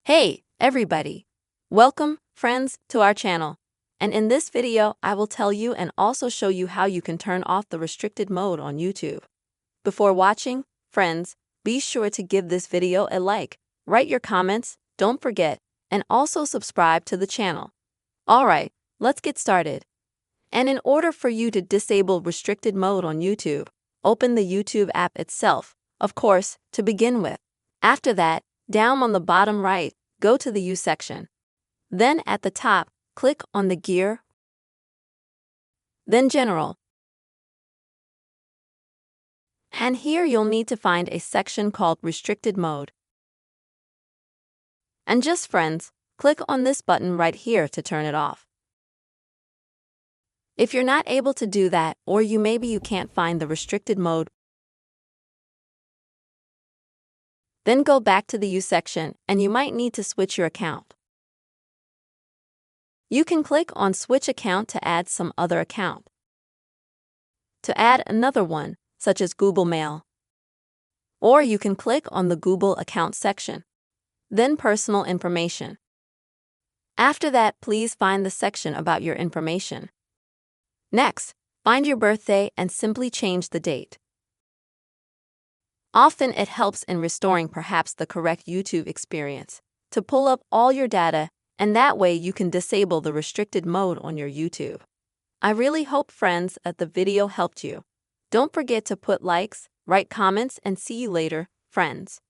Hey, everybody! Welcome, friends, to our channel. And in this video, I will tell you and also show you how you can turn off the restricted mode on YouTube. Before watching, friends, be sure to give this video a like, write your comments, don't forget, and also subscribe to the channel. Alright, let's get started. And in order for you to disable restricted mode on YouTube, open the YouTube app itself, of course, to begin with. After that, down on the bottom right, go to the Use section. Then at the top, click on the gear, then General. And here you'll need to find a section called Restricted Mode. And just friends, click on this button right here to turn it off. If you're not able to do that, or maybe you can't find the restricted mode, then go back to the Use section and you might need to switch your account. You can click on Switch Account to add some other account. To add another one, such as Google Mail. Or you can click on the Google Account section. Then Personal Information. After that, please find the section about your information. Next, find your birthday and simply change the date. Often it helps in restoring perhaps the correct YouTube experience to pull up all your data, and that way you can disable the restricted mode on your YouTube. I really hope, friends, that the video helped you. Don't forget to put likes, write comments, and see you later, friends.